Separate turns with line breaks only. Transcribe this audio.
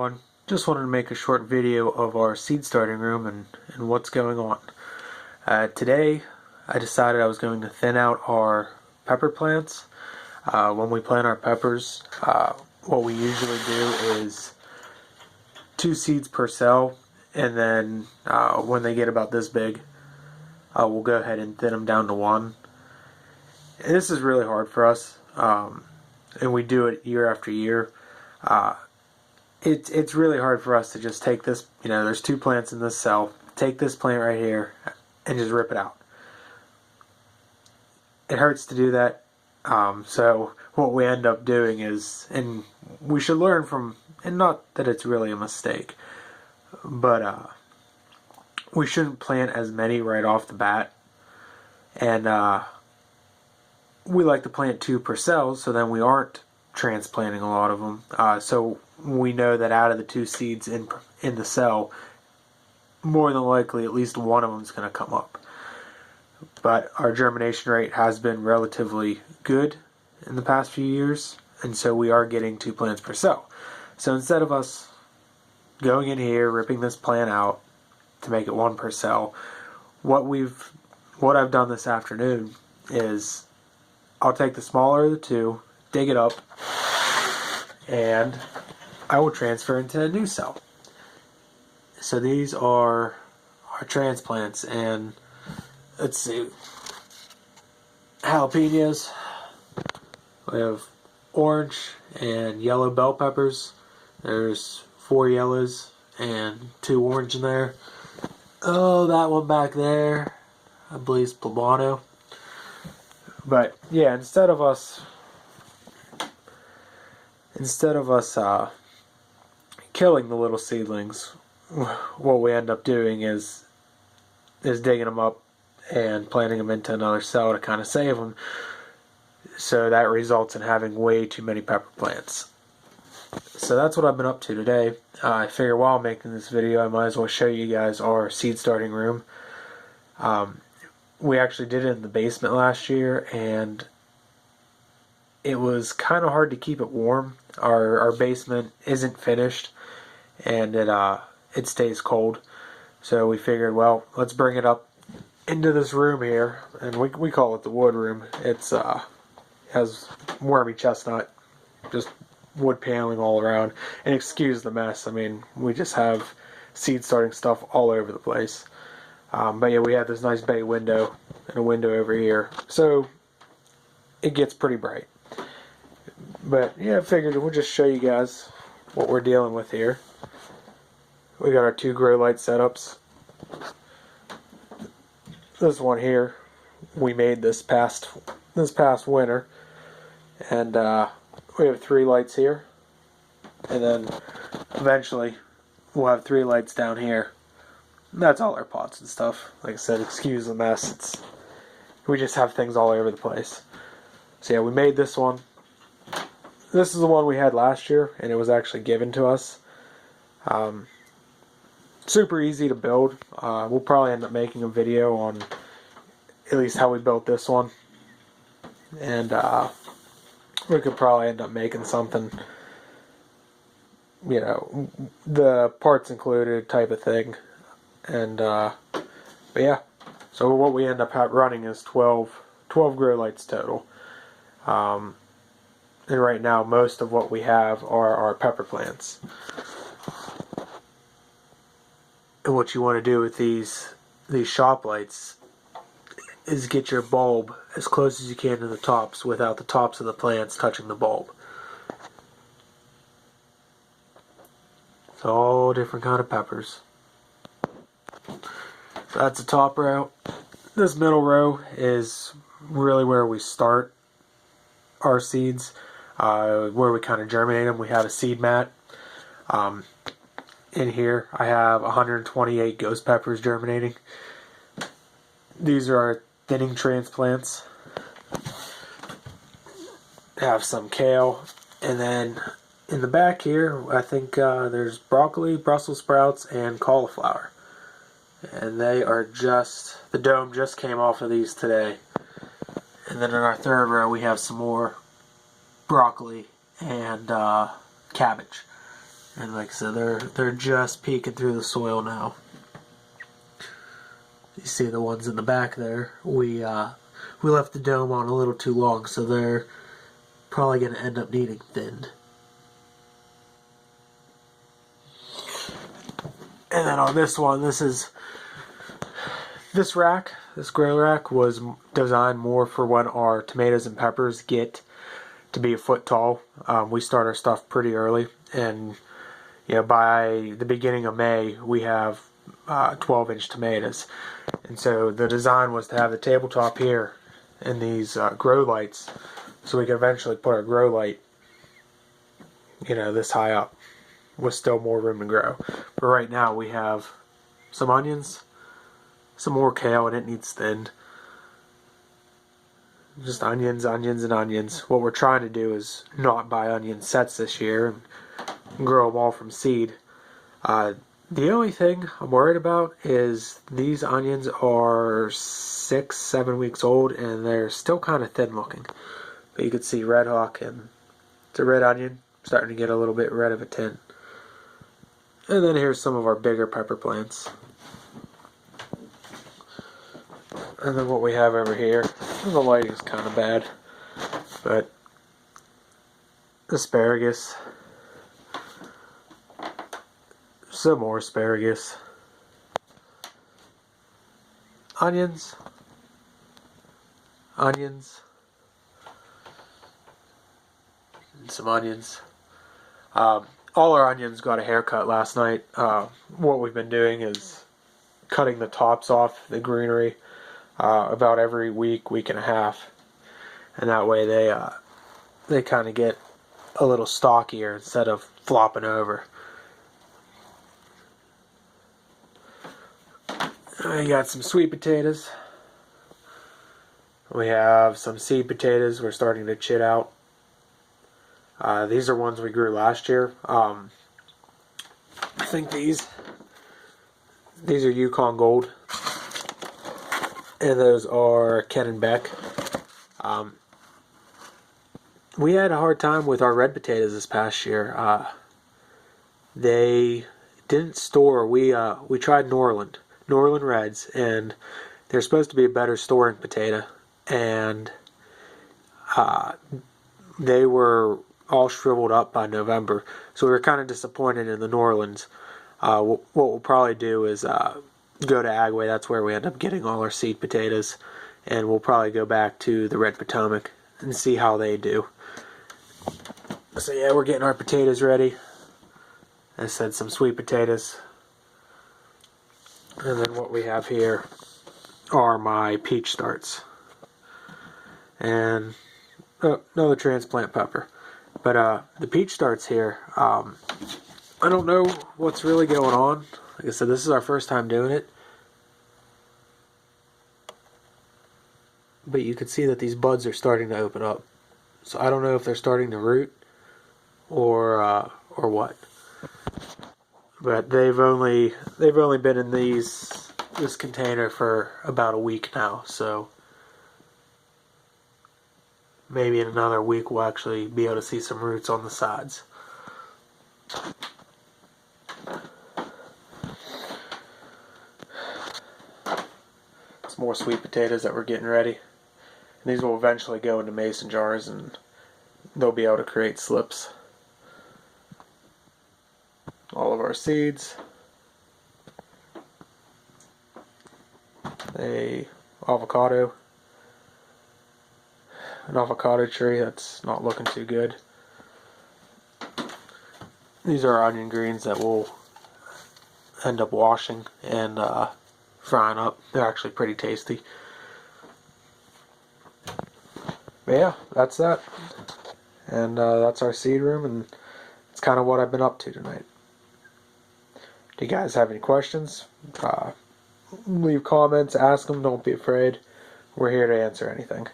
everyone, just wanted to make a short video of our seed starting room and what's going on. Today I decided I was going to thin out our pepper plants. When we plant our peppers, what we usually do is 2 seeds per cell, and then when they get about this big, we'll go ahead and thin them down to 1. And this is really hard for us, and we do it year after year. It's really hard for us to just take this, there's 2 plants in this cell, take this plant right here and just rip it out. It hurts to do that, so what we end up doing is, and we should learn from, and not that it's really a mistake, but we shouldn't plant as many right off the bat, and we like to plant 2 per cell, so then we aren't transplanting a lot of them. So we know that out of the 2 seeds in the cell, more than likely at least one of them is going to come up. But our germination rate has been relatively good in the past few years, and so we are getting 2 plants per cell. So instead of us going in here, ripping this plant out to make it 1 per cell, what I've done this afternoon is I'll take the smaller of the 2, dig it up, and I will transfer into a new cell. So these are our transplants, and let's see, jalapenos. We have orange and yellow bell peppers. There's 4 yellows and 2 orange in there. Oh, that one back there, I believe is poblano. But yeah, instead of us killing the little seedlings, what we end up doing is digging them up and planting them into another cell to kind of save them. So that results in having way too many pepper plants. So that's what I've been up to today. I figure while making this video, I might as well show you guys our seed starting room. We actually did it in the basement last year, and it was kind of hard to keep it warm. Our basement isn't finished, and it stays cold. So we figured, well, let's bring it up into this room here, and we call it the wood room. It's has wormy chestnut, just wood paneling all around. And excuse the mess. I mean, we just have seed starting stuff all over the place. But yeah, we have this nice bay window and a window over here, so it gets pretty bright. But yeah, I figured we'll just show you guys what we're dealing with here. We got our 2 grow light setups. This one here we made this past winter, and we have 3 lights here, and then eventually we'll have 3 lights down here. That's all our pots and stuff. Like I said, excuse the mess. We just have things all over the place. So yeah, we made this one. This is the one we had last year, and it was actually given to us. Super easy to build. We'll probably end up making a video on at least how we built this one. And we could probably end up making something, the parts included type of thing. And but yeah, so what we end up running is 12 grow lights total. And right now most of what we have are our pepper plants. And what you want to do with these shop lights is get your bulb as close as you can to the tops without the tops of the plants touching the bulb. So all different kind of peppers. So that's the top row. This middle row is really where we start our seeds, where we kind of germinate them. We have a seed mat. In here I have 128 ghost peppers germinating. These are our thinning transplants. I have some kale, and then in the back here I think there's broccoli, Brussels sprouts, and cauliflower. And they are the dome just came off of these today. And then in our third row we have some more broccoli and cabbage. And like I said, they're just peeking through the soil now. You see the ones in the back there. We left the dome on a little too long, so they're probably going to end up needing thinned. And then on this one, this grow rack was designed more for when our tomatoes and peppers get to be a foot tall. We start our stuff pretty early, and by the beginning of May, we have 12-inch tomatoes. And so the design was to have the tabletop here and these grow lights, so we could eventually put our grow light, this high up, with still more room to grow. But right now we have some onions, some more kale, and it needs thinned. Just onions, onions, and onions. What we're trying to do is not buy onion sets this year and grow them all from seed. The only thing I'm worried about is these onions are 6-7 weeks old and they're still kind of thin looking. But you can see Red Hawk, and it's a red onion, starting to get a little bit red of a tint. And then here's some of our bigger pepper plants. And then what we have over here, the lighting is kind of bad, but asparagus. Some more asparagus. Onions. Onions. And some onions. All our onions got a haircut last night. What we've been doing is cutting the tops off the greenery about every week and a half. And that way they kind of get a little stockier instead of flopping over. We got some sweet potatoes. We have some seed potatoes we're starting to chit out. These are ones we grew last year. I think these are Yukon Gold. And those are Ken and Beck. We had a hard time with our red potatoes this past year. They didn't store. We tried Norland Reds, and they're supposed to be a better storing potato, and they were all shriveled up by November, so we were kind of disappointed in the Norlands. What we'll probably do is go to Agway. That's where we end up getting all our seed potatoes, and we'll probably go back to the Red Potomac and see how they do. So yeah, we're getting our potatoes ready. I said some sweet potatoes. And then what we have here are my peach starts. And another transplant pepper. But the peach starts here, I don't know what's really going on. Like I said, this is our first time doing it. But you can see that these buds are starting to open up. So I don't know if they're starting to root or what. But they've only been in this container for about a week now, so maybe in another week we'll actually be able to see some roots on the sides. Some more sweet potatoes that we're getting ready. And these will eventually go into mason jars and they'll be able to create slips. All of our seeds. An avocado tree that's not looking too good. These are onion greens that we'll end up washing and frying up. They're actually pretty tasty. But yeah, that's that. And that's our seed room, and it's kind of what I've been up to tonight. Do you guys have any questions? Leave comments, ask them, don't be afraid. We're here to answer anything.